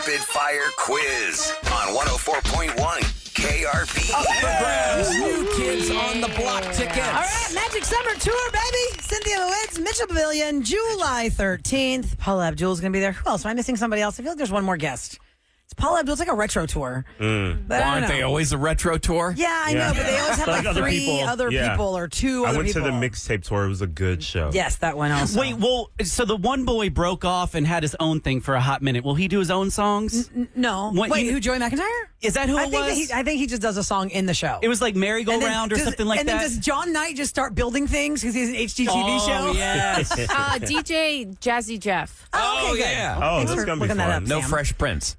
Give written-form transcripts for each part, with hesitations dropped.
Rapid Fire Quiz on 104.1 KRP. Up for grabs, New Kids on the Block tickets. All right, Magic Summer Tour, baby. Cynthia Lewis, Mitchell Pavilion, July 13th. Paula Abdul's going to be there. Who else? Am I missing somebody else? I feel like there's one more guest. It's Paula Abdul. It's like a retro tour. But Aren't they always a retro tour? Yeah, I know, but they always have like three other people or two other people. I went to the mixtape tour. It was a good show. Yes, that one also. Wait, well, so the one boy broke off and had his own thing for a hot minute. Will he do his own songs? No. Who, Joey McIntyre? Is that who it was? I think he just does a song in the show. It was like Merry-Go-Round or something like that? And then does John Knight just start building things because he's an HGTV show? Oh, yes. DJ Jazzy Jeff. Oh, okay, yeah. good. Oh, Thanks that's for going to be looking that fun. up, No Sam. Fresh Prince.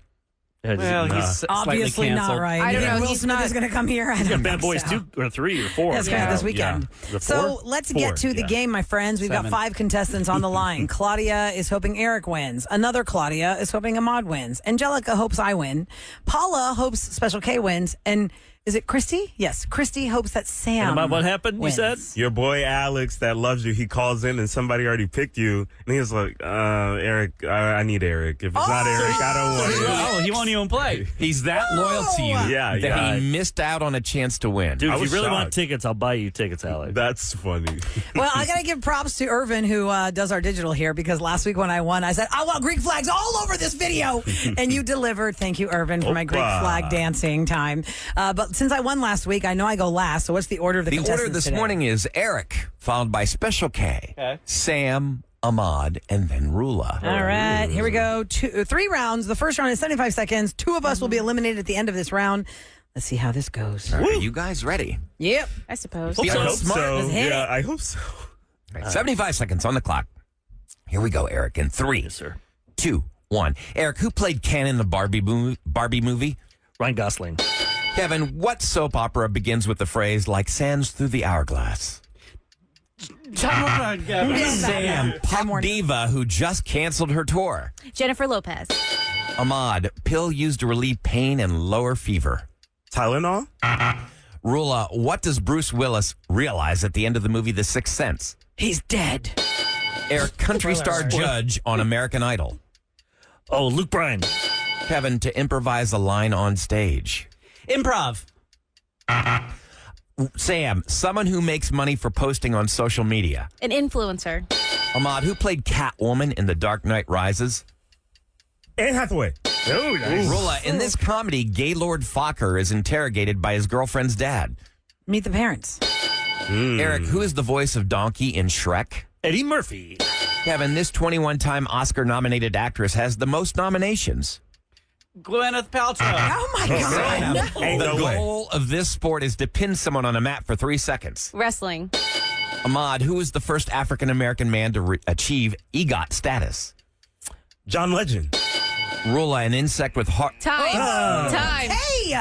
Well, he's Obviously not, canceled. right? I don't know. Will He's Smith not. is going to come here. I Yeah, don't Bad think Boys so. 2 or 3 or 4. That's coming this weekend. Is it So 4? let's 4, get to the game, my friends. We've got 7. 5 contestants on the line. Claudia is hoping Eric wins. Another Claudia is hoping Ahmad wins. Angelica hopes I win. Paula hopes Special K wins. And is it Christy? Yes, Christy hopes that Sam And what happened, wins. you said? Your boy Alex that loves you, he calls in and somebody already picked you. And he was like, Eric, I need Eric. If it's not Eric, I don't want it. Oh, he won't even play. He's that loyal to you Yeah, that yeah. he missed out on a chance to win. Dude, I if you was really want shocked. tickets, I'll buy you tickets, Alex. That's funny. Well, I got to give props to Irvin, who does our digital here, because last week when I won, I said, I want Greek flags all over this video. And you delivered. Thank you, Irvin, for my Greek Opa. flag dancing time. But since I won last week, I know I go last. So what's the order of the The contestants order this today? morning is Eric, followed by Special K, Sam, Ahmad, and then Roula. All right, here we go. 3 rounds. The first round is 75 seconds. 2 of us will be eliminated at the end of this round. Let's see how this goes. Are you guys ready? Yep. I suppose. I hope smart. so. Let's hit it. Yeah, I hope so. All right, 75 seconds on the clock. Here we go, Eric, in 3, Yes, sir. 2, 1. Eric, who played Ken in the Barbie movie? Ryan Gosling. Kevin, what soap opera begins with the phrase, like sands through the hourglass? Sam, pop diva who just canceled her tour. Jennifer Lopez. Ahmad, pill used to relieve pain and lower fever. Tylenol? Roula, what does Bruce Willis realize at the end of the movie The Sixth Sense? He's dead. Eric, country star judge on American Idol. Oh, Luke Bryan. Kevin, to improvise a line on stage. Improv. Sam, someone who makes money for posting on social media. An influencer. Ahmad, who played Catwoman in The Dark Knight Rises. Anne Hathaway. Oh, nice. Roula, in this comedy, Gaylord Fokker is interrogated by his girlfriend's dad. Meet the parents. Eric, who is the voice of Donkey in Shrek? Eddie Murphy. Kevin, this 21-time Oscar-nominated actress has the most nominations. Gwyneth Paltrow. Oh, my God. Ain't The no way. goal of this sport is to pin someone on a mat for 3 seconds. Wrestling. Ahmad, who is the first African-American man to achieve EGOT status? John Legend. Roula, an insect with heart. Time. Hey!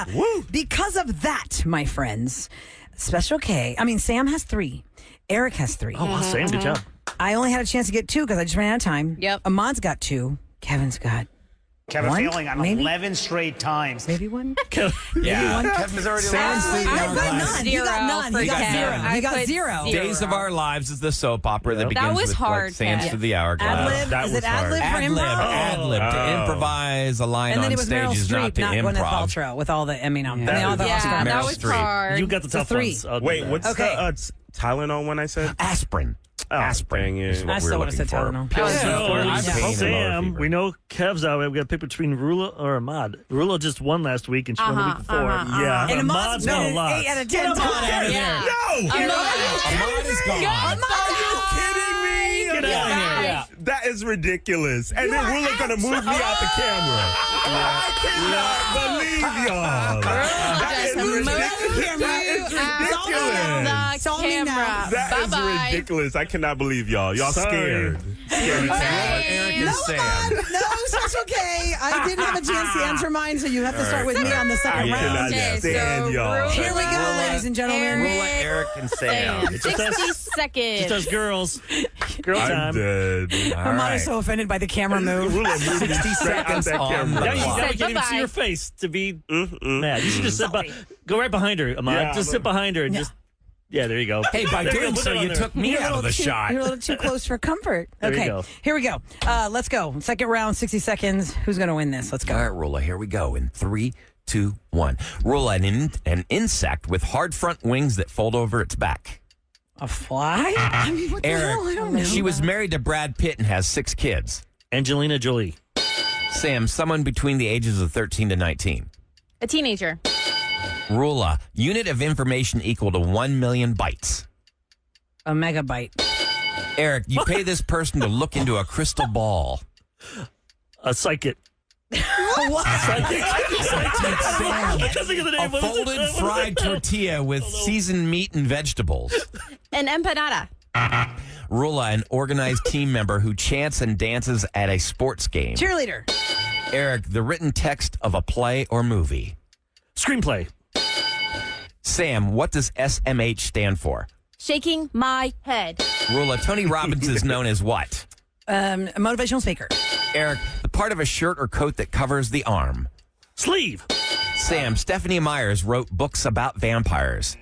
Because of that, my friends, Special K, Sam has 3. Eric has 3. Oh, wow, Sam, good job. I only had a chance to get 2 because I just ran out of time. Yep. Ahmad's got 2. Kevin's got Kevin One? failing on Maybe? 11 straight times. maybe 1. Yeah, Kevin's already lost. I got none. You got none. for You got Ken. 0. I You got put 0. Days of Our Lives is the soap opera that begins was with hard, like, sands Ken. through the hourglass. Ad-lib? that Is was it ad-lib hard. for Ad-lib, improv? ad-lib. To Oh. improvise a line And then on it was Meryl stage is not Streep, to not Gwyneth improv. Paltrow with all the, all the Yeah, Oscar that Meryl was Streep. hard. You got the tough 3. ones. I'll do Wait, that. what's Okay. the Tylenol one I said? Aspirin. Oh, Aspirin dang it. is what I we're still would've looking said for. Tylenol. Pills Yeah. used to So, relieve Yeah. pain and lower Sam, fever. we know Kev's out. We've got to pick between Roula or Ahmad. Roula just won last week, and she won the week before. Yeah. And Ahmad's got a been lot. 8 out of 10 times. Yeah. No! Ahmad is gone. Are you kidding me? Get out of here. Yeah. That is ridiculous. And then Rula's going to move me out the camera. I cannot believe y'all. That is Just move ridiculous. That is ridiculous. The camera. That is Bye-bye. ridiculous. I cannot believe y'all. Y'all Sorry. scared. Scared. Eric and Sam. No, that's okay. I didn't have a chance to answer mine, so you have to start with me on the I second round. cannot Okay, stand so y'all. Here we go, ladies and gentlemen. Roula, Eric, and Sam. It's just us, 60 just seconds. us girls. Girl I'm time. dead. All Ahmad right. is so offended by the camera move. Rula moved me straight out that on camera. the Now you clock. can't even Bye-bye. see your face to be mad. You should just sit go right behind her, Ahmad. Yeah, just sit behind her and just Yeah, there you go. Hey, by There you go. doing Put so, that on you there. took me You're a out of little the shot. You're a little too close for comfort. There you Okay, go. here we go. Let's go. Second round, 60 seconds. Who's going to win this? Let's go. All right, Roula, here we go. In 3, 2, 1. Roula, an insect with hard front wings that fold over its back. A fly? I mean, what the Eric, hell? I don't know. she was married to Brad Pitt and has 6 kids. Angelina Jolie. Sam, someone between the ages of 13 to 19. A teenager. Roula, unit of information equal to 1 million bytes. A megabyte. Eric, you pay this person to look into a crystal ball. A psychic. What? Sam, I can't think of the name. a What is it? folded fried tortilla with seasoned meat and vegetables. An empanada. Roula, an organized team member who chants and dances at a sports game. Cheerleader. Eric, the written text of a play or movie. Screenplay. Sam, what does SMH stand for? Shaking my head. Roula, Tony Robbins is known as what? A motivational speaker. Eric, the part of a shirt or coat that covers the arm. Sleeve. Sam, Stephanie Myers wrote books about vampires.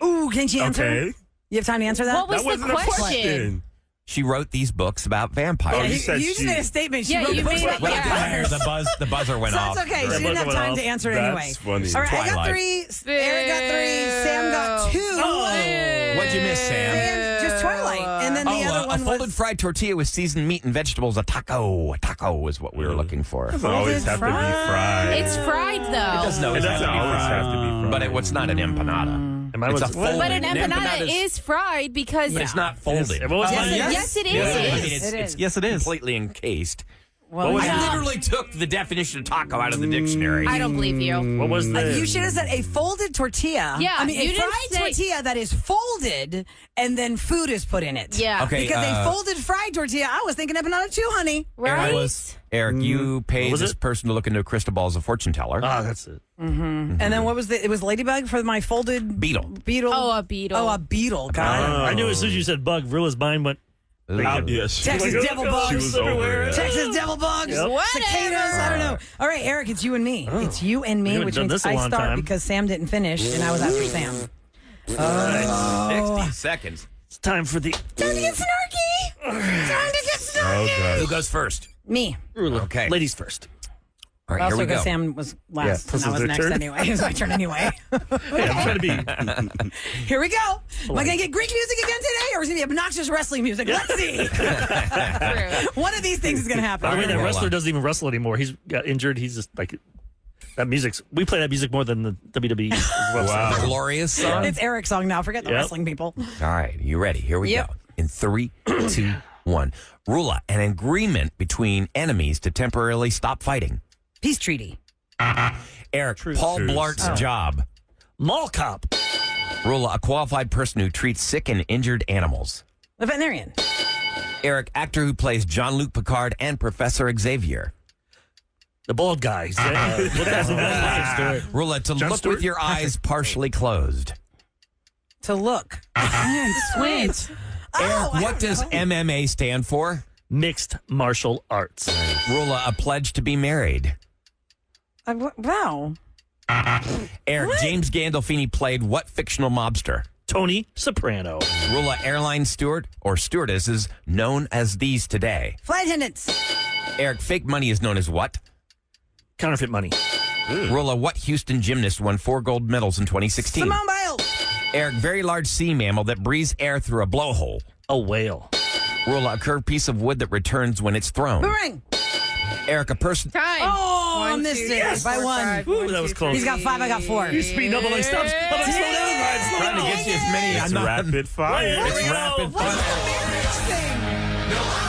Ooh, can she answer? Okay. You have time to answer that? What was That the wasn't a question? question. She wrote these books about vampires. Oh, you said you just she- made a statement. She Yeah, wrote you books made about it- Well, it didn't vampires. matter. The buzzer went So off. that's okay. She That didn't have buzzer went time off. to answer it That's anyway. funny. All right, I got Twilight. 3. Eric got 3. Sam got 2. What'd you miss, Sam? Sam, just Twilight. And then the other a one folded was fried tortilla with seasoned meat and vegetables. A taco. A taco is what we were looking for. It doesn't always have to be fried. It's fried though. It doesn't always It have to doesn't be always fried. have to be fried. But it's not an empanada. And mine It's was a folded. But an empanada empanadas- is fried because It's not folded. What was mine? Yes, it is. Yeah, I mean, It is. Yes, it is. completely encased. well, I yeah. literally took the definition of taco out of the dictionary. I don't believe you. What was the? You should have said a folded tortilla. Yeah, I mean, you a didn't fried say- tortilla that is folded and then food is put in it. Yeah. Okay, Because a folded fried tortilla, I was thinking empanada too, honey. Right? Eric, you paid was this it? person to look into a crystal ball as a fortune teller. Ah, that's it. And then what was it was ladybug for my folded Beetle. beetle. Oh, a beetle. Oh, a beetle. God. I knew as soon as you said bug, Rilla's mind went. Yeah, she Texas was- devil She bugs. was over it. Texas devil bugs. Yep. Cicadas. I don't know. All right, Eric, it's you and me. It's you and We me, haven't which done means this a I long start time. because Sam didn't finish and I was after Sam. 60 seconds. It's time for the. Time to get snarky. Time to get snarky. Oh, God. Who goes first? Me. Okay. Ladies first. All right, Also, here we go. because Sam was last, this and I is was their next turn? anyway. It was my turn anyway. Hey, I'm trying to be. Here we go. Am I going to get Greek music again today, or is it going to be obnoxious wrestling music? Let's see. True. One of these things is going to happen. By the way, right, that Rolla. wrestler doesn't even wrestle anymore. He's got injured. He's just like that music's. We play that music more than the WWE. Wow. The glorious song. It's Eric's song now. Forget the Yep. wrestling people. All right, you ready? Here we Yep. go. In 3, 2, 1. Roula, an agreement between enemies to temporarily stop fighting. Peace treaty. Eric, Paul Truce. Blart's job. Mall cop. Roula, a qualified person who treats sick and injured animals. The veterinarian. Eric, actor who plays Jean-Luc Picard and Professor Xavier. The bald guy. Roula, to Jon look Stewart? with your eyes partially closed. To look. Squint. Eric, what does MMA stand for? Mixed martial arts. Roula, a pledge to be married. Wow. Eric, James Gandolfini played what fictional mobster? Tony Soprano. Roula, airline steward or stewardesses known as these today. Flight attendants. Eric, fake money is known as what? Counterfeit money. Roula, what Houston gymnast won 4 gold medals in 2016? Simone Biles. Eric, very large sea mammal that breathes air through a blowhole. A whale. Roula, a curved piece of wood that returns when it's thrown. Boomerang. Eric, a person. Time. Oh, I missed it by one. Ooh, that was close. He's got 5, I got 4. He's speeding up. I'm like, stop. I'm like, slow down, Ryan. Slow Trying to down. get you as many. It's I'm not- rapid fire. It's Here we rapid go. What's fire. the marriage thing?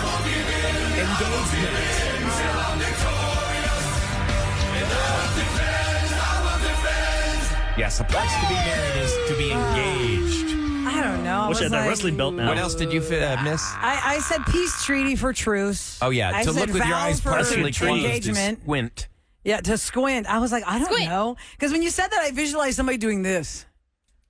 Yes, a pledge to be married is to be engaged. I don't know. I Wish I was had that like- wrestling belt now. What else did you miss? I said peace treaty for truce. Oh, yeah. I To said look with your vow eyes for partially closed. engagement. To squint. Yeah, to squint. I was like, I don't Squint. know. Because when you said that, I visualized somebody doing this.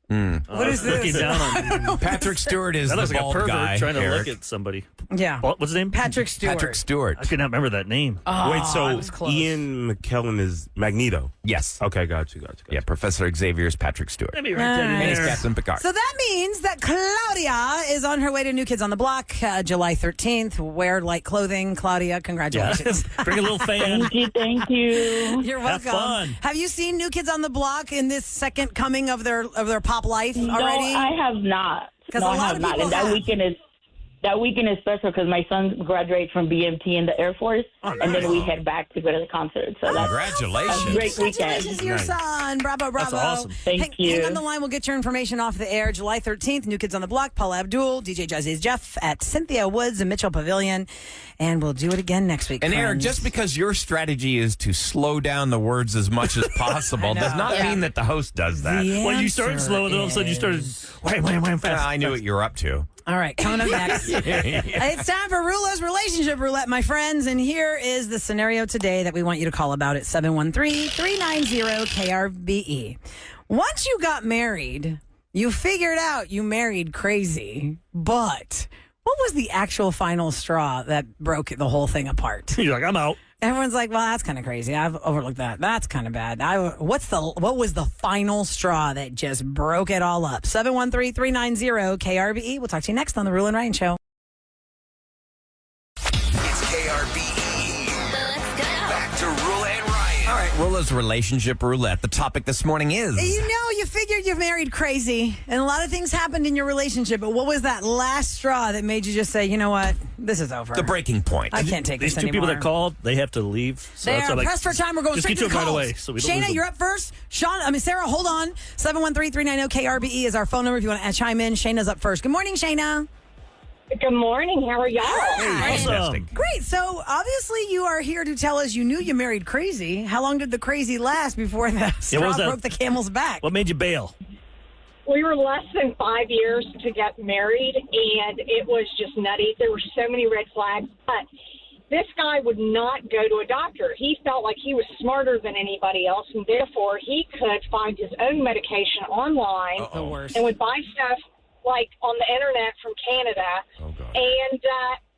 What is Looking this? down on Patrick Stewart is that the looks like a bald pervert guy. trying to Eric. look at somebody. Yeah. What's his name? Patrick Stewart. Patrick Stewart. I could not remember that name. Oh, Wait, I so was close. Ian McKellen is Magneto. Yes. Okay, gotcha. Yeah, Professor Xavier's Patrick Stewart. Let me write that in And he's there. Captain Picard. So that means that Claudia is on her way to New Kids on the Block, July 13th. Wear light clothing. Claudia, congratulations. Bring a little fan. Thank you. You're Have welcome. fun. Have you seen New Kids on the Block in this second coming of their pop life already? No, I have not. 'Cause no, a I lot have of not. people And have. that weekend is special because my son graduates from BMT in the Air Force, and then we head back to go to the concert. So that's Congratulations. a great weekend. Congratulations to your son. Bravo, bravo. That's awesome. Thank you. Hang on the line. We'll get your information off the air. July 13th, New Kids on the Block, Paula Abdul, DJ Jazzy's Jeff at Cynthia Woods and Mitchell Pavilion. And we'll do it again next week. And Eric, friends. just because your strategy is to slow down the words as much as possible does not Yeah. mean that the host does that. The Well, you started answer slow, and then all of a sudden you started wham fast. I knew what you were up to. All right, coming up next. It's time for Roula's Relationship Roulette, my friends. And here is the scenario today that we want you to call about at 713-390-KRBE. Once you got married, you figured out you married crazy. But what was the actual final straw that broke the whole thing apart? You're like, I'm out. Everyone's like, well, that's kind of crazy. I've overlooked that. That's kind of bad. What was the final straw that just broke it all up? 713-390-KRBE. We'll talk to you next on the Rule and Ryan Show. It's KRBE. Let's go. Back to Roula and Ryan. All right, Roula's Relationship Roulette. The topic this morning is... You know, you figured you married crazy, and a lot of things happened in your relationship, but what was that last straw that made you just say, you know what, this is over? the breaking point. I can't take These this two anymore. people that called, they have to leave. So They that's are why, pressed for time. We're going just straight get to to the them right calls. away so we don't lose Shayna, them. you're up first. Sarah, hold on. 713-390-KRBE is our phone number if you want to chime in. Shayna's up first. Good morning, Shayna. Good morning. How are y'all? Awesome. Great. So obviously you are here to tell us you knew you married crazy. How long did the crazy last before the straw was that? broke the camel's back? What made you bail? We were less than 5 years to get married, and it was just nutty. There were so many red flags, but this guy would not go to a doctor. He felt like he was smarter than anybody else, and therefore he could find his own medication online The worst. and would buy stuff like on the internet from Canada. Oh, God. And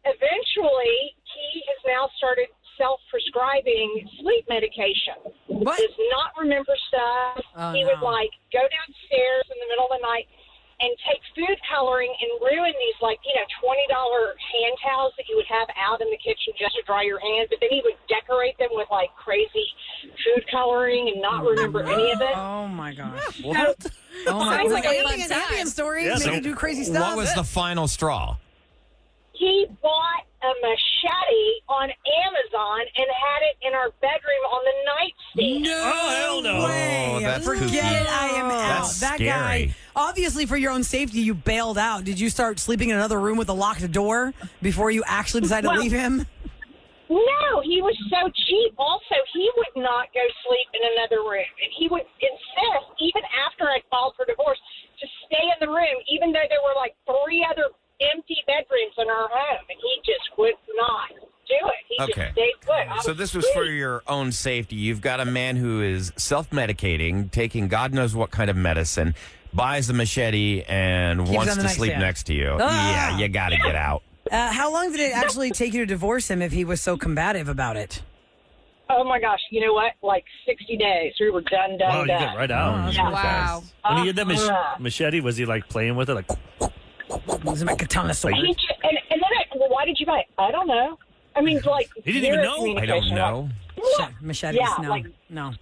eventually he has now started self-prescribing sleep medication. What? Does not remember stuff. Oh, He no. would like go downstairs in the middle of the night and take food coloring and ruin these like, $20 hand towels that you would have out in the kitchen just to dry your hands. But then he would decorate them with like crazy food coloring and not remember any of it. Oh my gosh. What? Oh my Sounds like a gosh. fun time. Ambient story. Yeah, Make so you do crazy stuff. What was the final straw? He bought a machete on Amazon and had it in our bedroom on the nightstand. No Oh, hell no. way. Oh, that's Forget kooky. it. I am out. That's that scary. guy, obviously for your own safety, you bailed out. Did you start sleeping in another room with a locked door before you actually decided to Well- leave him? No, he was so cheap. Also, he would not go sleep in another room. And he would insist, even after I filed for divorce, to stay in the room, even though there were like 3 other empty bedrooms in our home. And he just would not do it. He Okay. just stayed put. I So this was for your own safety. You've got a man who is self-medicating, taking God knows what kind of medicine, buys a machete, and Keeps wants on the to sleep nightstand. next to you. Ah. Yeah, you got to get out. How long did it actually take you to divorce him if he was so combative about it? Oh, my gosh. You know what? Like 60 days. We were done. Wow, you get right out. Yeah. Wow. When he had that machete, was he like playing with it? Like, It was my katana sword. He just, and then well, why did you buy it? I don't know. I mean, like, He didn't even zero know? I don't communication. know. Machetes, Yeah, no. like- No.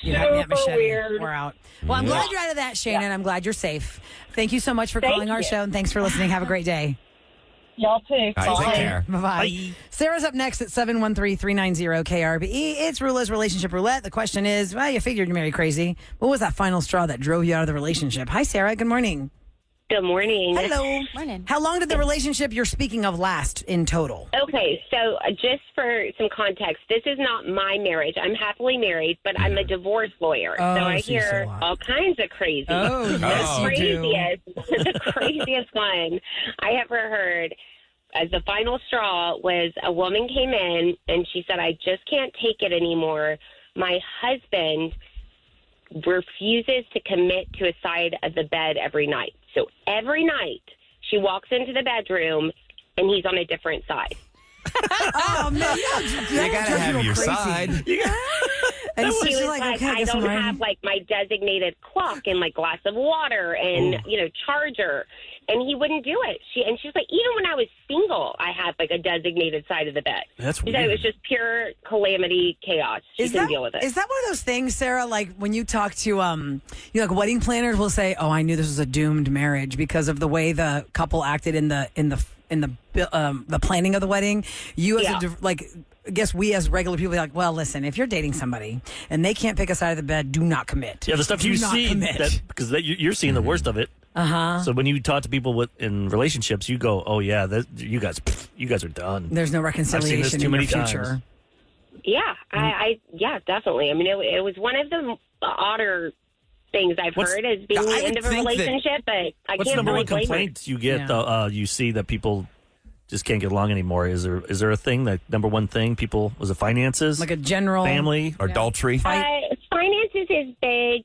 You have me at Super machete. weird. We're out. Well, I'm glad you're out of that, Shayna, and I'm glad you're safe. Thank you so much for Thank calling our you. show, and thanks for listening. Have a great day. Y'all too. All right, Bye. take care. Bye-bye. Bye. Sarah's up next at 713-390-KRBE. It's Roula's Relationship Roulette. The question is, well, you figured you married crazy. What was that final straw that drove you out of the relationship? Hi, Sarah. Good morning. Good morning. Hello. Morning. How long did the relationship you're speaking of last in total? Okay, so just for some context, this is not my marriage. I'm happily married, but I'm a divorce lawyer. Oh, so I so you say hear a lot. all kinds of crazy. Oh, yes, you do. the craziest one I ever heard as the final straw was a woman came in and she said, I just can't take it anymore. My husband refuses to commit to a side of the bed every night. So every night she walks into the bedroom and he's on a different side. Oh, man. You got to have your side. And so He she's was like, like, okay, I I guess I'm don't right. have like my designated clock and like glass of water and charger, and he wouldn't do it. She's like, even when I was single, I had like a designated side of the bed. That's She said it weird. was just pure calamity, chaos. She couldn't deal with it. Is that one of those things, Sarah? Like when you talk to like wedding planners will say, "Oh, I knew this was a doomed marriage because of the way the couple acted in the planning of the wedding." You as I guess we as regular people are like, well, listen, if you're dating somebody and they can't pick a side of the bed, do not commit. Yeah, the stuff Do you not see, commit. because you're seeing the worst of it. So when you talk to people in relationships, you go, "Oh yeah, you guys are done." There's no reconciliation I've seen this too in many your future. times. Yeah, yeah, definitely. I mean, it was one of the odder things I've heard as being the end of a relationship, but I What's can't number really one blame her. complaint you get? You see that people just can't get along anymore. Is there a thing that number one thing people was it finances, Like a general family or adultery? Finances is big.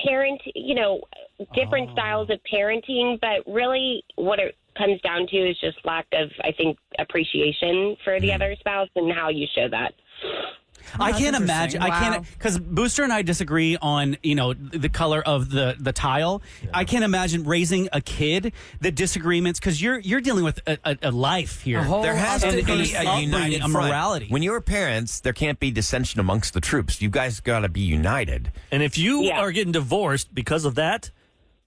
Parent, different styles of parenting, but really what it comes down to is just lack of, I think, appreciation for the other spouse and how you show that. I can't imagine. I can't, because Booster and I disagree on the color of the tile. Yeah. I can't imagine raising a kid. The disagreements, because you're dealing with a life here. There has to be a united front. morality. When you're parents, there can't be dissension amongst the troops. You guys got to be united. And if you are getting divorced because of that,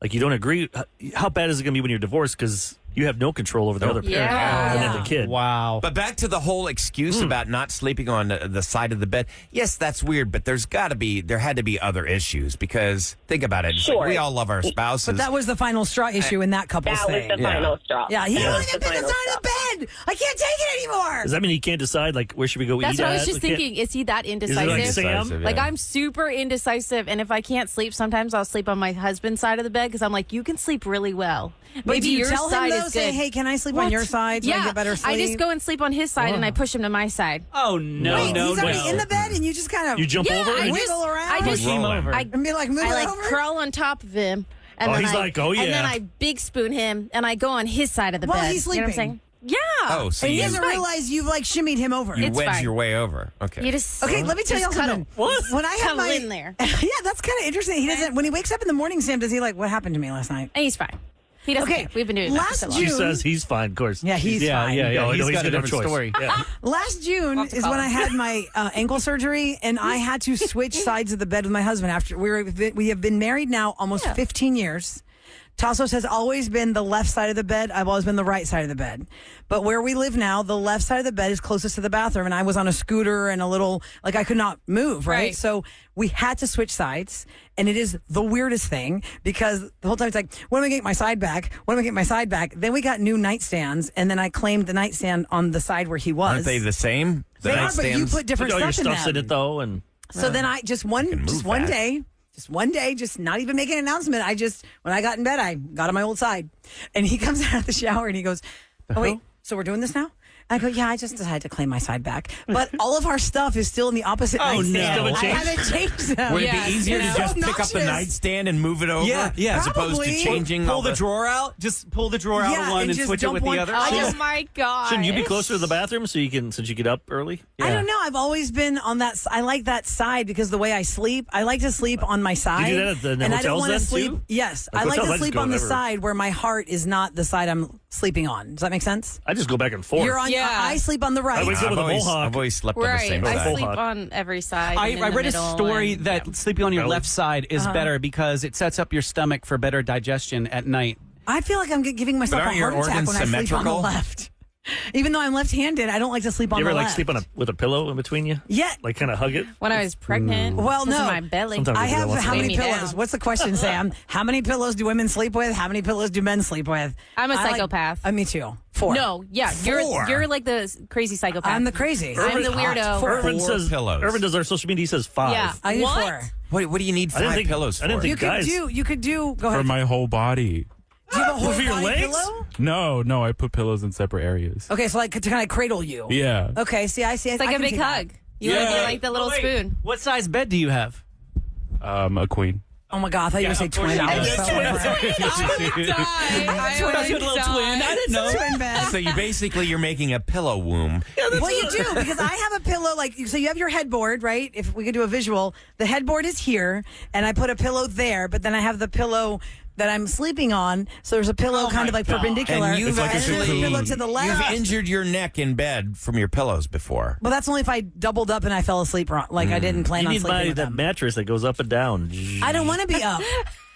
like you don't agree, how bad is it going to be when you're divorced? Because you have no control over the other parent and the kid. Wow. But back to the whole excuse about not sleeping on the side of the bed. Yes, that's weird, but there had to be other issues because think about it. It's like we all love our spouses. But that was the final straw issue in that couple's thing. That was the final straw. Yeah, he That only was can the pick the final side of the bed. I can't take it anymore. Does that mean he can't decide, like, where should we go That's eat what I at? was just thinking. Is he that indecisive? Is it like Sam? Like, I'm super indecisive, and if I can't sleep, sometimes I'll sleep on my husband's side of the bed because I'm like, you can sleep really well. But Maybe do you your tell him, side though, is good. say, hey, can I sleep on your side so I get better sleep? I just go and sleep on his side, and I push him to my side. Oh, no, Wait, he's already in the bed, and you just kind of You jump over? I and wiggle around? I just Game over. and be like, move it over? crawl on top of him. And Oh, then he's like, oh, And then yeah. I big spoon him, and I go on his side of the While bed. he's You know what I'm sleeping. saying? Yeah. Oh, so And he you doesn't realize you've, like, shimmied him over. you It's wedge fine. your way over. Okay. You just Okay, let me tell you just something. cuddle. When I have Cuddle my in there. Yeah, that's kind of interesting. He doesn't. When he wakes up in the morning, Sam, does he like what happened to me last night? And he's fine. He doesn't Okay, care. We've been doing that for last so long. She June- says he's fine, of course. Yeah, he's fine. Yeah. No, He's he's got a got no different choice. story. Yeah. Last June I'll have to is call when I him. had my ankle surgery, and I had to switch sides of the bed with my husband. After we have been married now almost 15 years. Tassos has always been the left side of the bed. I've always been the right side of the bed. But where we live now, the left side of the bed is closest to the bathroom. And I was on a scooter and I could not move, right? So we had to switch sides. And it is the weirdest thing because the whole time it's like, when am I getting my side back? When am I getting my side back? Then we got new nightstands. And then I claimed the nightstand on the side where he was. Aren't they the same? The They are, but you nightstands? put different Put all your stuff in stuff's them. in it, though, and So then I one day, just not even making an announcement. When I got in bed, I got on my old side. And he comes out of the shower and he goes, oh, wait, so we're doing this now? I go, yeah, I just decided to claim my side back. But all of our stuff is still in the opposite nightstand. no. I haven't changed them. Would it be easier to It's just so pick up the obnoxious. nightstand and move it over? Yeah, As opposed to probably. changing Pull all the drawer out. Just pull the drawer out Yeah, of one and and just switch it dump with one- the other. Oh my god! shouldn't you be closer to the bathroom since you get up early? I don't know. I've always been on that. I like that side because the way I sleep, I like to sleep on my side. Do you do that at the and I don't hotels want to then, sleep. too? Yes, Like I like hotels, I to just sleep go on the wherever. side where my heart is not the side I'm sleeping on. Does that make sense? I just go back and forth. You're on. Yeah. I sleep on the right. I wake up with a mohawk. I've always slept on the Right. same I side. sleep Mohawk. on every side. I and in read the a middle story and- that sleeping on your Belly. left side is better because it sets up your stomach for better digestion at night. I feel like I'm giving myself a aren't your heart attack organs when I sleep on the symmetrical? left. Even though I'm left-handed, I don't like to sleep on You ever the like left. sleep with a pillow in between you? Yeah. Like kind of hug it? When I was pregnant, Well, because of no. my belly. Sometimes I do that have once in how a many Weigh me pillows? down. What's the question, Sam? How many pillows do women sleep with? How many pillows do men sleep with? I'm a I like- psychopath. Me too. 4. No, yeah, Four? you're like the crazy psychopath. I'm the crazy. I'm the weirdo. Irvin Four says pillows. Irvin does our social media. He says 5. Yeah. I need What? 4. What do you need I didn't 5 think- pillows for? I didn't think- Guys. You could do. Go For ahead. my whole body. Do you have a whole For your body legs? pillow? No, I put pillows in separate areas. Okay, so like to kind of cradle you. Yeah. Okay, see, I see. It's like a big hug. You want to be like the little spoon. What size bed do you have? A queen. Oh my God, I thought you were going to say twin. I was so I didn't know. Twin bed. So you're making a pillow womb. Well, you do, because I have a pillow, so you have your headboard, right? If we could do a visual, the headboard is here, and I put a pillow there, but then I have the pillow that I'm sleeping on, so there's a pillow kind of perpendicular. And you've there's a pillow to the left. You've injured your neck in bed from your pillows before. Well, that's only if I doubled up and I fell asleep wrong. I didn't plan on sleeping with that them. mattress that goes up and down. I don't want to be up.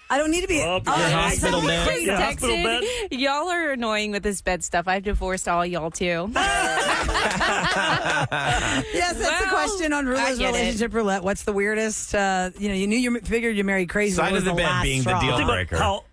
I don't need to be up. Your hospital bed. Chris texted, y'all are annoying with this bed stuff. I've divorced all y'all too. Yes, that's the question on Roula's relationship roulette. What's the weirdest? You figured you married crazy. Side of the bed being the deal breaker. How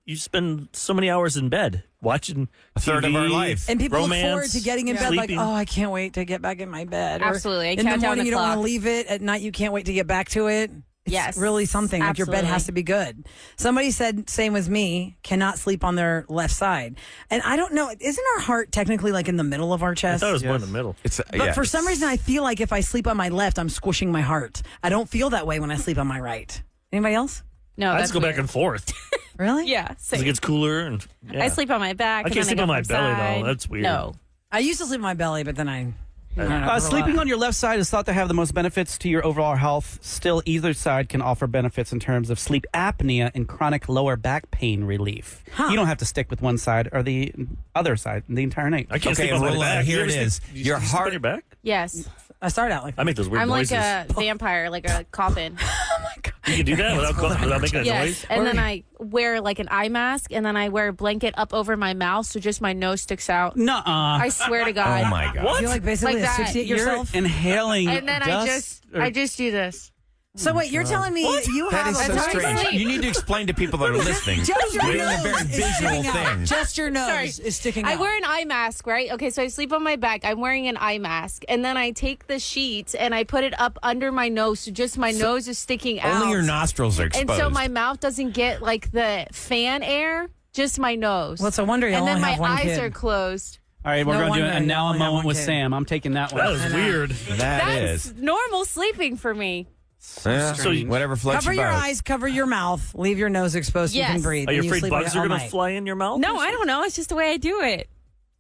you spend so many hours in bed watching a third of our life, and people romance, look forward to getting in bed. sleeping. Like, oh, I can't wait to get back in my bed. Absolutely. In the morning, you don't want to leave it. At night, you can't wait to get back to it. It's really something. Like your bed has to be good. Somebody said, same with me, cannot sleep on their left side. And I don't know, isn't our heart technically in the middle of our chest? I thought it was more in the middle. But for some reason, I feel like if I sleep on my left, I'm squishing my heart. I don't feel that way when I sleep on my right. Anybody else? No, I just go back and forth. Really? Yeah. Because it gets cooler. And I sleep on my back. I can't sleep on my belly, though. That's weird. No. I used to sleep on my belly, but then I sleeping on your left side is thought to have the most benefits to your overall health. Still, either side can offer benefits in terms of sleep apnea and chronic lower back pain relief. You don't have to stick with one side or the other side the entire night. I can't sleep on my back. Here it is. Your heart. On your back? Yes. I started out like that. I make those weird I'm noises. like a vampire, like a coffin. Oh my God. You can do that without making a noise? And then I wear an eye mask, and then I wear a blanket up over my mouth so just my nose sticks out. Nuh-uh. I swear to God. Oh my God. What? You basically asphyxiate yourself? You're inhaling and then dust I just do this. So wait, you're telling me you That have is so strange. You need to explain to people that are listening. Just your You're doing a very nose is visual sticking out. thing. Just your nose is sticking out. I wear an eye mask, right? Okay, so I sleep on my back. I'm wearing an eye mask. And then I take the sheet and I put it up under my nose so just my nose is sticking out. Only your nostrils are exposed. And so my mouth doesn't get the fan air, just my nose. Well, it's a wonder you And then only my have one eyes kid. are closed. All right, we're No going to do wonder a you now a only have moment one with kid. Sam. I'm taking that one. That was weird. That's normal sleeping for me. So whatever floats Cover your your boat. eyes, cover your mouth, leave your nose exposed so you can Yes. breathe. Are you and afraid sleep bugs all are going to night. fly in your mouth? No, I don't know. It's just the way I do it.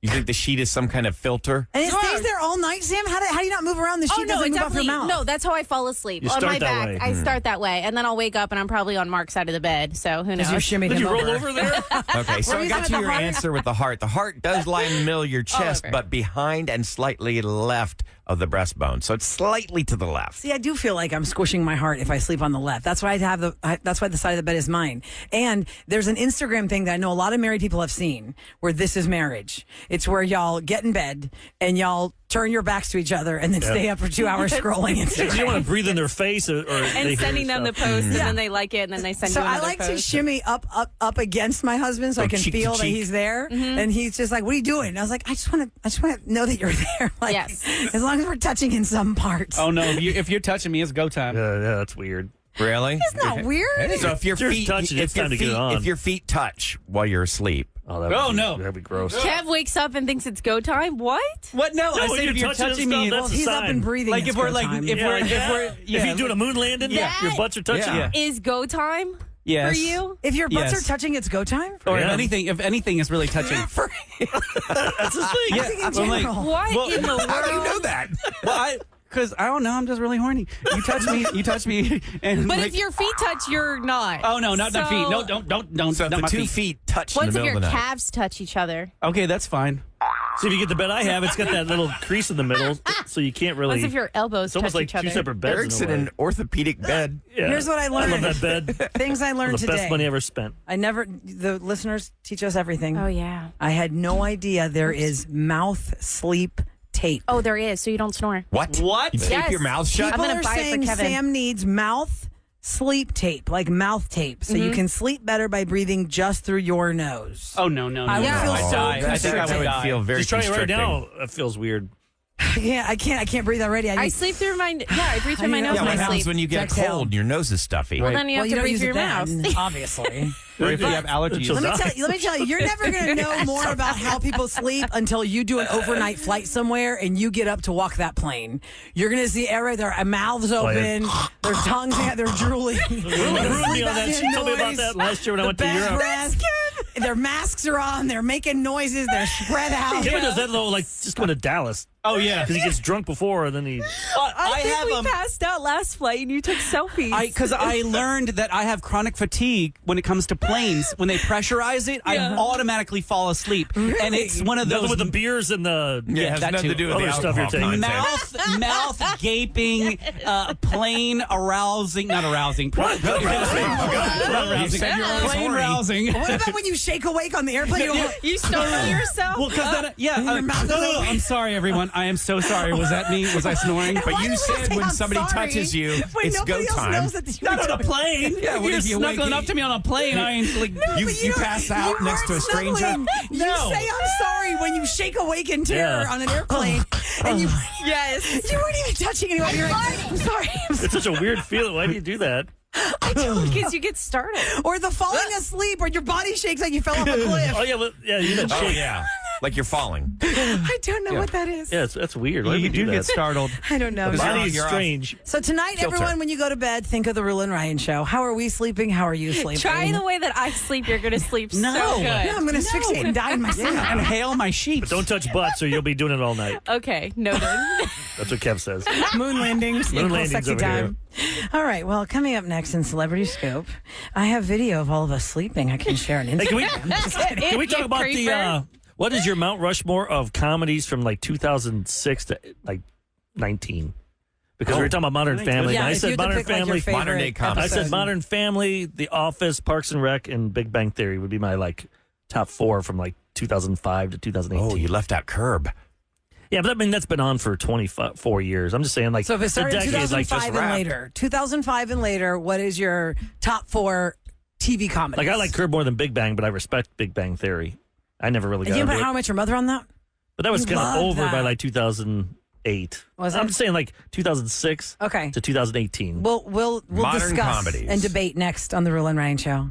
You think the sheet is some kind of filter? And it stays there all night, Sam? How do you not move around? The sheet doesn't move off your mouth. No, that's how I fall asleep. You on start my that back, way. I start that way. And then I'll wake up and I'm probably on Mark's side of the bed. So who knows? You shimmied Did him you roll over there? Okay, so I got to your answer with the heart. The heart does lie in the middle of your chest, over. but behind and slightly left of the breastbone. So it's slightly to the left. See, I do feel like I'm squishing my heart if I sleep on the left. That's why that's why the side of the bed is mine. And there's an Instagram thing that I know a lot of married people have seen where this is marriage. It's where y'all get in bed and y'all turn your backs to each other and then stay up for 2 hours scrolling Instagram. You don't want to breathe in their face or And sending them the post, and then they like it, and then they send So you I another like post. to shimmy up against my husband so I can cheek to feel that cheek. he's there. And he's just like, "What are you doing?" And I was like, "I just want to know that you're there." Like, Yes. as long as we're touching in some parts. Oh, no. If you're touching me, it's go time. Yeah, that's weird. Really? It's not weird. So if your You're feet, touching, it's time to get on. if your feet touch while you're asleep, Oh, no. That'd be gross. Kev wakes up and thinks it's go time. What? What? No, I No, said you're if you're touching touching me, stuff, Well, that's a he's up sign. and breathing. like it's if we're go like time. if we're If you're doing a moon landing, Yeah. your butts are touching. Yeah. Is go time yes. for you? If your butts Yes. are touching, it's go time. or Yeah. if anything is really touching. That's the thing. Yeah, I think in I'm like, general. What in the world? how do you know that? well, because I don't know, I'm just really horny. You touch me, and But like, if your feet touch, you're not. oh no, not my So- feet. No, don't. So if not the my two feet touch in What's the if middle your of the night. calves touch each other? Okay, that's fine. See, if you get the bed I have, it's got that little crease in the middle, so you can't really. What's if your elbows It's almost touch like each other? two separate beds. Eric's in in a way. an orthopedic bed. Yeah. Here's what I I love learned. that bed. Things I learned The today. best money ever spent. The listeners teach us everything. Oh yeah. I had no idea there is mouth sleep tape. Oh, there is. So you don't snore. What? What? You tape Yes. your mouth shut? People gonna are buy it for saying Kevin. Sam needs mouth sleep tape, like mouth tape, so you can sleep better by breathing just through your nose. Oh no, I would feel I'd so die. I think I that would would die. feel very Just try it right constricting. now. It feels weird. I can't breathe already. I sleep through my I breathe through my nose Yeah, when what I happens sleep. when you get a Exhale. cold and your nose is stuffy? Well, then you have to don't breathe use through it your mouth. then, obviously. Or if you have allergies. Let me tell you, you're never going to know more about how people sleep until you do an overnight flight somewhere and you get up to walk that plane. You're going to see their mouths open, their tongues, they're drooling. Ruined me on that. She told me about that last year when I went to Europe. Their masks are on. They're making noises. They're spread out. Kevin does that though, like just going to Dallas. Oh, yeah. Because he gets drunk before, and then he... I think we passed out last flight and you took selfies. Because I learned that I have chronic fatigue when it comes to planes. When they pressurize it, I automatically fall asleep. Really? And it's one of those... Nothing with the beers and the... Yeah, it has that nothing too. to do with Other the stuff you're alcohol taking. content. Mouth gaping, plane arousing, not arousing. Not arousing. said you're always Plane horny. rousing. What about when you shake awake on the airplane? You snore yourself? Well, because Your mouth is open. I'm sorry, everyone. I am so sorry. Was that me? Was I snoring? But Why you do I said say when I'm somebody sorry touches you, when it's go nobody else time. knows that you Not on a plane. Yeah, what You're if you snuggling wake- up to me on a plane. I ain't like. No, You but you don't- pass out you next to a weren't stranger? snuggling. No. You say I'm sorry when you shake awake in terror Yeah. on an airplane, and you Yes. you weren't even touching anyone. You're like, I'm sorry. It's such a weird feeling. Why do you do that? Because you get startled. Or the falling asleep, or your body shakes like you fell off a cliff. Oh, yeah, you know, Oh, shake. yeah. Like you're falling. I don't know what that is. Yeah, that's weird. Why do You you do do that? get startled. I don't know. Because Body you're- is you're off. strange. So tonight, Filter. everyone, when you go to bed, think of the Rula and Ryan show. How are we sleeping? How are you sleeping? Try the way that I sleep. You're going to sleep so No. good. No, I'm going to asphyxiate and die in my sleep. Inhale my sheets. Don't touch butts or you'll be doing it all night. Okay, noted. That's what Kev says. Moon landings. Moon equals landings sexy over time. All right. Well, coming up next in Celebrity Scoop, I have video of all of us sleeping. I can share on Instagram. Hey, can we, Just kidding. can we talk You about creeper. the... what is your Mount Rushmore of comedies from like 2006 to like 19? Because we were talking about Modern Family. Yeah, and I if you said had to Modern pick, like, your Family. favorite Modern day comedy. I said episode. Modern Family, The Office, Parks and Rec, and Big Bang Theory would be my like top 4 from like 2005 to 2018. Oh, you left out Curb. Yeah, but I mean that's been on for 24 years. I'm just saying, like, So if it started in the decade, like, 2005 and wrapped. later, 2005 and later, what is your top 4 TV comedies? like I like Curb more than Big Bang, but I respect Big Bang Theory. I never really got You into put it. How I Met Your Mother on that? But that was You kind of love over by that. like 2008. Was I'm it? just saying like 2006 Okay. to 2018. We'll Modern discuss comedies. and debate next on the Rule and Ryan show.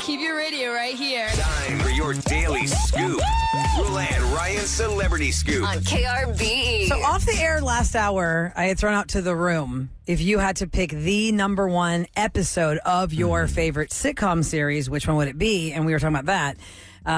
Keep your radio right here Time for your daily scoop. Roula and Ryan Celebrity Scoop. on KRBE. So off the air last hour, I had thrown out to the room if you had to pick the number 1 episode of your favorite sitcom series, which one would it be? And we were talking about that.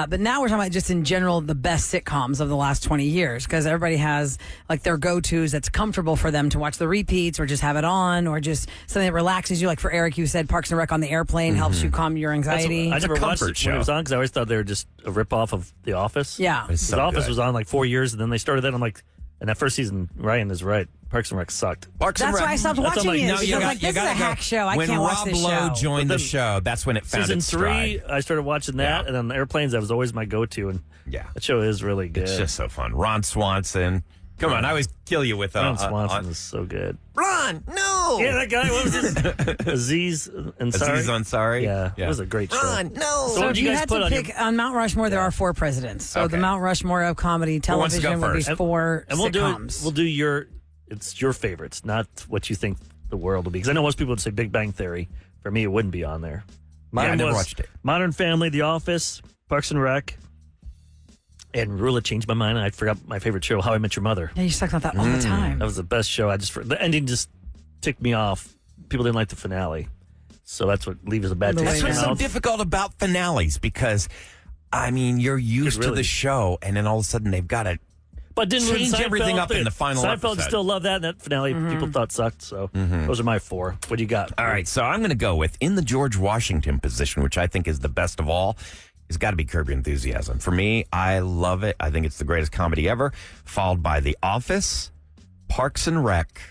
But now we're talking about just in general the best sitcoms of the last 20 years because everybody has like their go-tos that's comfortable for them to watch the repeats or just have it on or just something that relaxes you. Like for Eric, you said Parks and Rec on the airplane helps you calm your That's- anxiety. I never a watched comfort it when it was show. on because I always thought they were just a ripoff of The Office. Yeah. It's so The Office good. was on like 4 years, and then they started that. I'm like, and that first season, Ryan is right. Parks and Rec sucked. Parks and That's why I Rec. stopped That's watching like- it. No, because you I was got- like, this is a gotta go. hack show. I when can't watch Rob this Lowe show. joined But the then show, that's when it found Season its 3, stride. I started watching that, Yeah. and then Airplanes, that was always my go-to, and Yeah. that show is really good. It's just so fun. Ron Swanson. Come on, I always kill you with Ron Swanson is so good. Ron, no. Yeah, that guy, what was his? Aziz Ansari. Aziz Ansari. Yeah, it was a great show. Ron, no. So So what if did you you guys had put to on pick your... on Mount Rushmore, there are 4 presidents. So Okay. the Mount Rushmore of comedy Who wants to go television would be first? 4 And we'll sitcoms. we'll do it's your favorites, not what you think the world will be. Because I know most people would say Big Bang Theory. For me, it wouldn't be on there. I never watched it. Modern Family, The Office, Parks and Rec, and Roula changed my mind. I forgot my favorite show, How I Met Your Mother. Yeah, you talk about that all the time. That was the best show. The ending just ticked me off. People didn't like the finale, so that's what leaves a bad taste That's in your what's so mouth. difficult about finales because, I mean, you're used to really- the show, and then all of a sudden they've got to But didn't change Seinfeld- everything up in the final Seinfeld episode. still loved that, and that finale people thought sucked. So those are my 4. What do you got? All right, so I'm going to go with in the George Washington position, which I think is the best of all. It's got to be Curb Your Enthusiasm. For me, I love it. I think it's the greatest comedy ever, followed by The Office, Parks and Rec,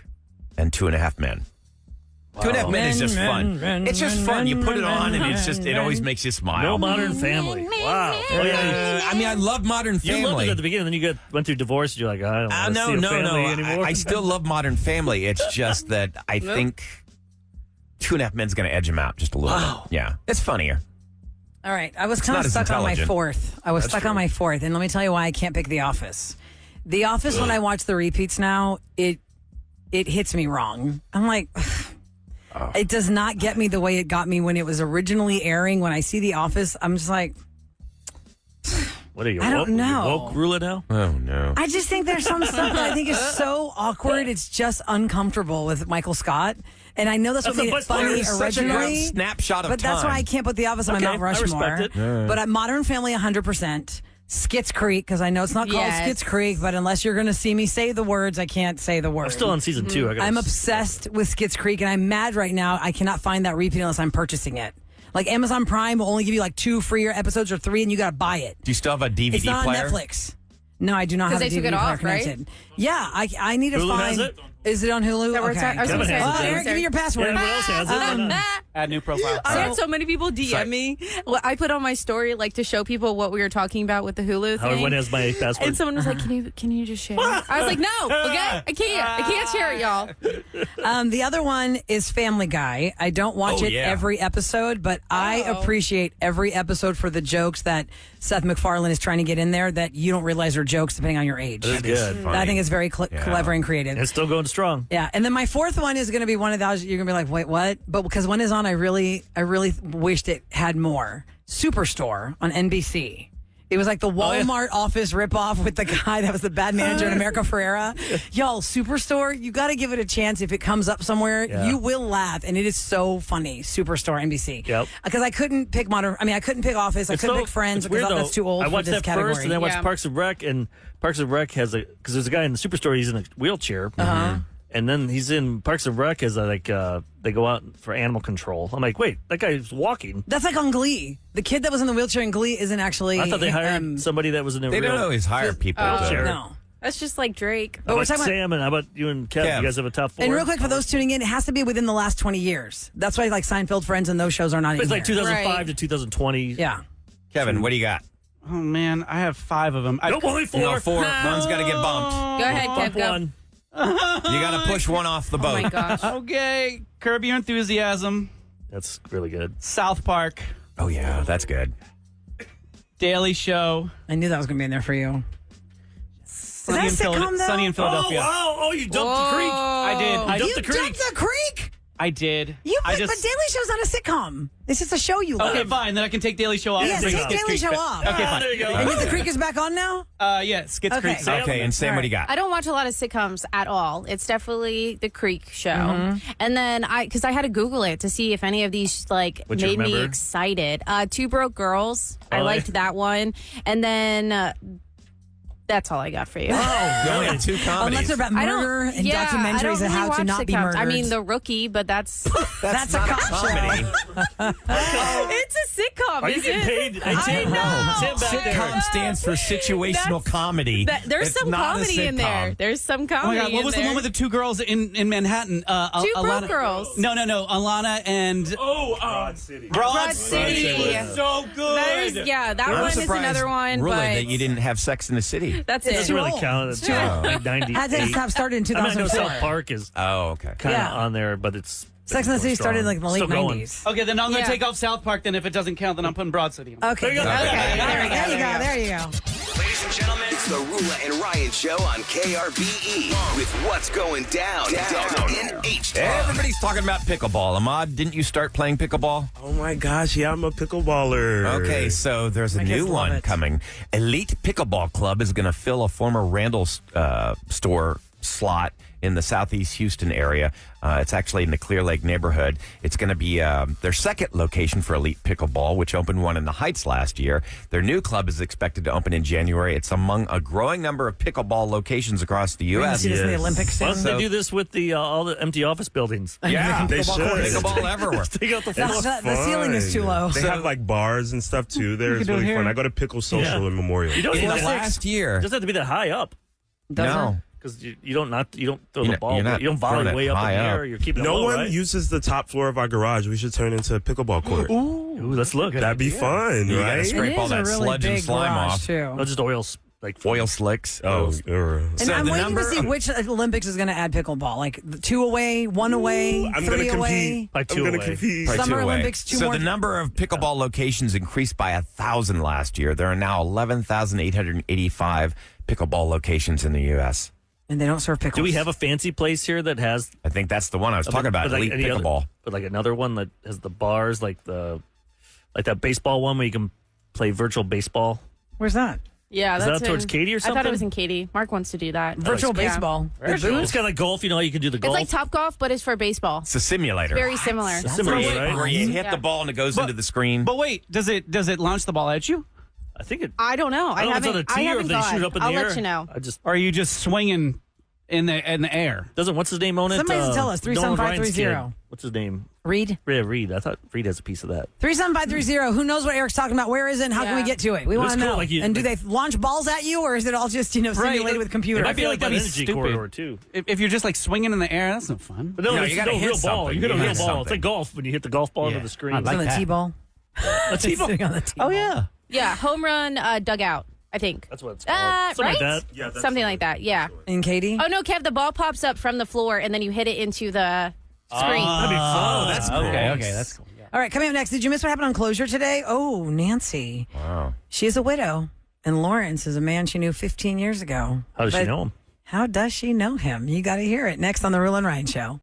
and 2.5 Men. 2.5 Men is just fun. It's just fun. You put it on, and it always makes you smile. No Modern Family. Wow. Oh, yeah. I mean, I love Modern You loved Family. it at the beginning, then you went through divorce. And you're like, I don't want to see a family anymore. I still love Modern Family. It's just that I think 2.5 Men's going to edge him out just a little bit. Yeah, it's funnier. All right. I was kind not of as stuck on my intelligent. fourth. I was That's stuck true. on my fourth. And let me tell you why I can't pick The Office. The Office, when I watch the repeats now, it hits me wrong. I'm like, it does not get me the way it got me when it was originally airing. When I see The Office, I'm just like, What are you? I don't know. You woke Roula now? Oh, no. I just think there's some stuff that I think is so awkward. It's just uncomfortable with Michael Scott. And I know that's what That's made the it best part. funny It's such a great originally. snapshot of But that's time. why I can't put The Office on my Okay, Mount I Rushmore. respect it. But Modern Family, 100%. Skits Creek, because I know it's not called Yes. Skits Creek, but unless you're going to see me say the words, I can't say the I'm words. still on season 2. I'm obsessed with Skits Creek, and I'm mad right now. I cannot find that repeat unless I'm purchasing it. Like Amazon Prime will only give you like 2 free episodes or 3, and you got to buy it. Do you still have a DVD It's not player? on Netflix. No, I do not have a they DVD took it player off, right? connected. Yeah, I need to Hulu find. has it? Is it on Hulu? That works Okay. out. I was gonna Kevin say, has it, Oh, too. Eric, give me your password. Yeah, everyone else has it. Why not? Add new profile. I had so many people DM Sorry. me. Well, I put on my story like to show people what we were talking about with the Hulu How thing. everyone has my password. And someone was like, "Can you just share?" I was like, "No, okay, I can't share it, y'all." The other one is Family Guy. I don't watch Oh, it yeah. every episode, but I appreciate every episode for the jokes that Seth MacFarlane is trying to get in there that you don't realize are jokes depending on your age. That is good. funny. I think it's very clever and creative. And it's still going strong. Yeah, and then my fourth one is going to be one of those you're going to be like, wait, what? But because one is on, I really wished it had more. Superstore on NBC. It was like the Walmart office ripoff with the guy that was the bad manager in America Ferrera. Y'all, Superstore, you got to give it a chance. If it comes up somewhere, Yeah. you will laugh, and it is so funny. Superstore NBC. Yep. Because I couldn't pick I couldn't pick Office. I couldn't pick Friends it's because weird, though. that's too old I for watched this that category. first, and then I watched Yeah. Parks and Rec has because there's a guy in the Superstore. He's in a wheelchair, and then he's in Parks and Rec as they go out for animal control. I'm like, wait, that guy's walking. That's like on Glee. The kid that was in the wheelchair in Glee isn't actually. I thought they hired somebody that was in a They real don't always hire people. wheelchair. No. That's just like Drake. But How we're about talking about. Sam, and how about you and Kev? Kev. You guys have a top 4? And real quick, for those tuning in, it has to be within the last 20 years. That's why, like, Seinfeld, Friends, and those shows are not in It's like here. 2005 Right. to 2020. Yeah. Kevin, what do you got? Oh man, I have 5 of them. Nope, only 4. No, 4. One's got to get bumped. Go ahead, Kev. Bump Go. one. You got to push one off the Oh boat. my gosh. Okay, Curb Your Enthusiasm, That's really good. South Park, Oh, yeah, that's good. Daily Show, I knew that was going to be in there for you. Sunny, that a sitcom, though? Sunny in Philadelphia. Oh, wow. Oh, you dumped the creek. I did. I dumped You the creek. jumped the creek? I did. But Daily Show's not a sitcom. It's just a show you love. Okay, fine. Then I can take Daily Show off. Yes, and bring take Skits Daily Creek Show back. off. Okay, fine. There you go. And yet the creek is back on now? Yeah, Skits Okay. Creek. Okay, and Sam, what do you got? I don't watch a lot of sitcoms at all. It's definitely the Creek show. Mm-hmm. And then because I had to Google it to see if any of these like Would you made me remember? excited. Two Broke Girls. I Oh, liked yeah. that one. And then that's all I got for you. You only have 2 Unless comedies. they're about murder and I documentaries don't of really how to watch not be sitcoms. murdered. I mean, The Rookie, but that's That's a not cop show. comedy. it's a sitcom. Are you is getting it? paid? Hey, I Tim, know. Tim back there. Sitcom stands for situational comedy. There's It's some not a comedy in sitcom. there. There's some Oh my comedy. God! What was in the there. one with the 2 girls in Manhattan? Two Broke Alana, Girls. No, Alana and Broad City. Broad City. City. So good. That I'm one is surprised, another one. Really, but that you didn't have Sex in the City. that's It it. doesn't really old. count. It's like 98. Had to have started in I mean, I know 2004. South Park is Oh, okay. kind of Yeah. on there, but it's Sex and the City started in like the late Still going. 90s. Okay, then I'm going Yeah. to take off South Park. Then if it doesn't count, then I'm putting Broad City. On. Okay. There you go. Okay. There we go. There you go. Ladies and gentlemen, it's the Roula and Ryan Show on KRBE with what's going down in H-Town. Everybody's talking about pickleball. Ahmad, didn't you start playing pickleball? Oh my gosh, yeah, I'm a pickleballer. Okay, so there's a My kids new love one it. coming. Elite Pickleball Club is going to fill a former Randall's store slot in the Southeast Houston area. It's actually in the Clear Lake neighborhood. It's going to be their second location for Elite Pickleball, which opened one in the Heights last year. Their new club is expected to open in January. It's among a growing number of pickleball locations across the We're going to U.S. see this in the Yes. Olympics Why soon. don't they do this with the all the empty office buildings? Yeah, They should. Pickleball everywhere. Take out the That's floor. the ceiling is too low. They have like bars and stuff too. There, it's do it really here. fun. I go to Pickle Social Yeah. in Memorial. You don't In the it last year, doesn't have to be that high up no. because you don't throw You're the not- ball. you're not You don't throwing volley it way up in the high up. air. You're keeping it No low, one right? uses the top floor of our garage. We should turn into a pickleball court. Ooh, let's look. That'd be fun, You gotta right? scrape It all is a that really sludge and big slime garage, off. too. No, just oil like Oil slicks. Oh, And So I'm the waiting number to see of- which Olympics is going to add pickleball. Like 2 away, 1 away, I'm 3 gonna away. compete. By I'm 2 gonna away. compete. Right, Summer two away. Olympics, 2 so more. the number of pickleball locations increased by 1,000 last year. There are now 11,885 pickleball locations in the U.S. And they don't serve pickles. Do we have a fancy place here that has? I think that's the one I was talking about, but Elite any other- Pickleball. but like another one that has the bars, like that baseball one where you can play virtual baseball. Where's that? Yeah, Is that's that towards in- Katie or I thought something? it was in Katy. Mark wants to do that. Virtual Yeah. baseball. It's kind of like golf. You know how you can do the It's golf. like Top Golf, but it's for baseball. It's a simulator. Very similar. Similar, right? Where you hit Yeah. the ball and it goes into the screen. But wait, does it launch the ball at you? I think it. I don't know. I don't know if it's on a I tee or haven't if they gone. shoot up in the I'll air. let you know. Or are you just swinging in the air? Doesn't what's his name own it? Somebody tell us, Nolan Ryan's 37530. kid. What's his name? Reed? Yeah, Reed. I thought Reed has a piece of that. 37530. Who knows what Eric's talking about? Where is it and how can we get to it? We It want to looks cool, know. like you- and do like- they launch balls at you or is it all just, simulated with computer? It might be like that that'd be energy stupid. corridor too. If you're just like swinging in the air, that's no fun. But no, No, it's you gotta no hit real ball. something. You hit a You real hit ball. It's something. like golf when you hit the golf ball into Yeah. the screen. I like on the that. T-ball. A T-ball. Sitting on the T-ball. Oh yeah, Yeah, home run dugout, I think. that's what it's called. Something right? like that. Yeah, that's Something like that, yeah. And Katie? Oh, no, Kev, the ball pops up from the floor, and then you hit it into the screen. That'd be fun. Oh, that's cool. Okay, that's cool. Yeah. All right, coming up next, did you miss what happened on Closure today? Oh, Nancy. Wow. She is a widow, and Lawrence is a man she knew 15 years ago. How does she But know him? How does she know him? You got to hear it next on The Roula and Ryan Show.